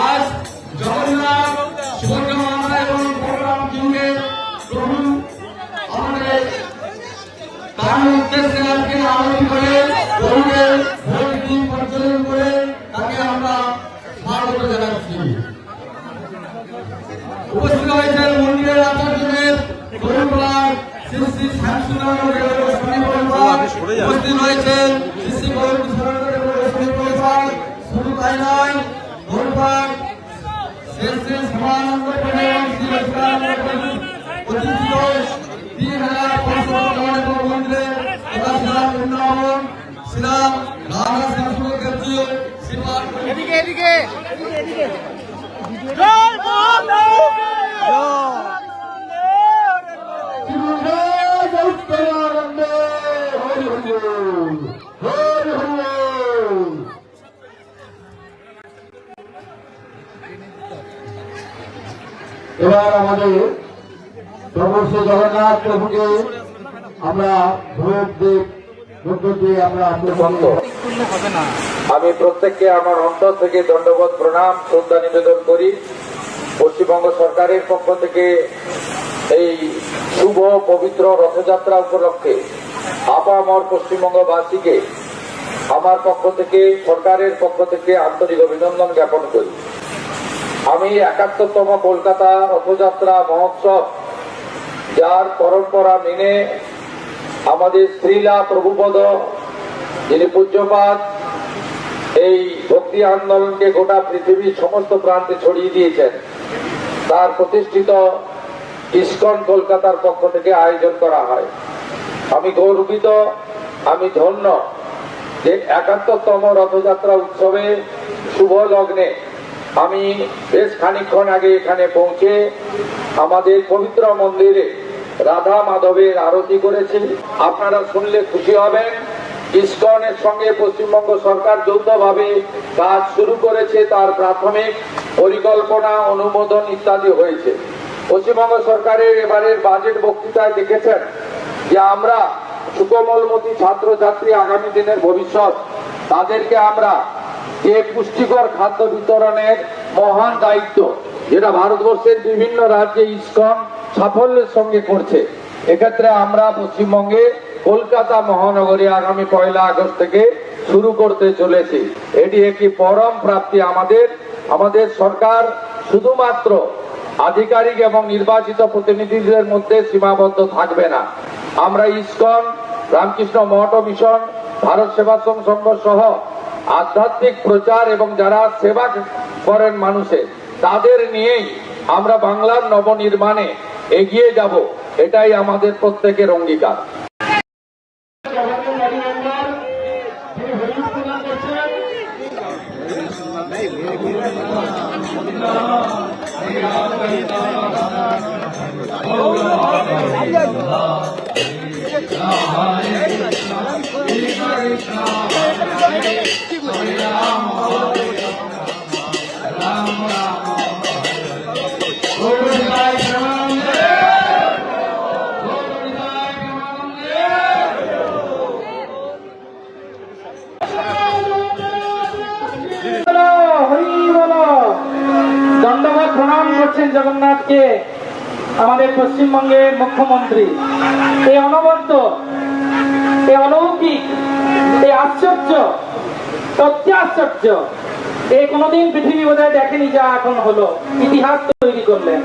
আজ জগন্নাথ সুভদ্রা মাতা এবং বলরাম সিংহে প্রভু আমাদের তার উদ্দেশ্যে আজকে আলোচনা করে প্রভুকে ভোট দিন পরিচালনা করে তাকে আমরা স্বাগত জানাচ্ছি। উপস্থিত হয়েছেন মন্দিরের আচার্যদের গরুপাড়ার শ্রী শ্রী শামসুন্নাথ উপস্থিত হয়েছেন শ্রী শ্রী গৌরী সরকার। শুধু তাই নয়, গরুপাড় শ্রী শ্রী সমানন্দ মন্দিরে বৃন্দাবন শ্রীরাম রাধা এবার আমাদের প্রভু শ্রী জগন্নাথ প্রভুকে আমরা ভোট দিয়ে আমরা আমি প্রত্যেককে আমার অন্তর থেকে দণ্ডবোধ প্রণাম শ্রদ্ধা নিবেদন করি। পশ্চিমবঙ্গ সরকারের পক্ষ থেকে এই শুভ পবিত্র রথযাত্রা উপলক্ষে আপামর পশ্চিমবঙ্গবাসীকে আমার পক্ষ থেকে সরকারের পক্ষ থেকে আন্তরিক অভিনন্দন জ্ঞাপন করি। আমি ৭১তম কলকাতা রথযাত্রা মহোৎসব, যার পরম্পরা মেনে আমাদের শ্রীলা প্রভুপদ যিনি পূজ্যপাদ এই ভক্তি আন্দোলনকে গোটা পৃথিবীর সমস্ত প্রান্তে ছড়িয়ে দিয়েছেন, তার প্রতিষ্ঠিত ইস্কন কলকাতার পক্ষ থেকে আয়োজন করা হয়। আমি গর্বিত, আমি ধন্য যে ৭১তম রথযাত্রা উৎসবে শুভ লগ্নে আমি বেশ খানিকক্ষণ আগে এখানে পৌঁছে আমাদের পবিত্র মন্দিরে রাধা মাধবের আরতি করেছি। আপনারা শুনলে খুশি হবেন, ইসকনের সঙ্গে পশ্চিমবঙ্গ সরকার যৌথভাবে কাজ শুরু করেছে। তার প্রাথমিক পরিকল্পনা, অনুমোদন ইত্যাদি হয়েছে। পশ্চিমবঙ্গ সরকারের এবারের বাজেট বক্তৃতায় দেখেছেন যে আমরা সুকোমলমতি ছাত্রছাত্রী আগামী দিনের ভবিষ্যৎ, তাদেরকে আমরা যে পুষ্টিকর খাদ্য বিতরণের মহান দায়িত্ব, যেটা ভারতবর্ষের বিভিন্ন রাজ্যে ইসকন সাফল্যের সঙ্গে করছে, এক্ষেত্রে আমরা পশ্চিমবঙ্গে কলকাতা মহানগরে আগামী ১ আগস্ট থেকে শুরু করতে চলেছি। এটি একটি পরম প্রাপ্তি আমাদের। আমাদের সরকার শুধুমাত্র আধিকারিক এবং নির্বাচিত প্রতিনিধিদের মধ্যে সীমাবদ্ধ থাকবে না। আমরা ইসকন, রামকৃষ্ণ মঠ মিশন, ভারত সেবাশ্রম সংঘ সহ আধ্যাত্মিক প্রচার এবং যারা সেবা করেন মানুষের, তাদের নিয়েই আমরা বাংলার নবনির্মাণে এগিয়ে যাব। এটাই আমাদের প্রত্যেকের অঙ্গীকার। দণ্ডবোধ প্রণাম করছেন জগন্নাথকে আমাদের পশ্চিমবঙ্গের মুখ্যমন্ত্রী। এই অনবদ্য, এই অলৌকিক, এই আশ্চর্য, অত্যাশ্চর্য, এই কোনোদিন পৃথিবী বোধহয় দেখেনি, যা এখন হলো, ইতিহাস তৈরি করলেন।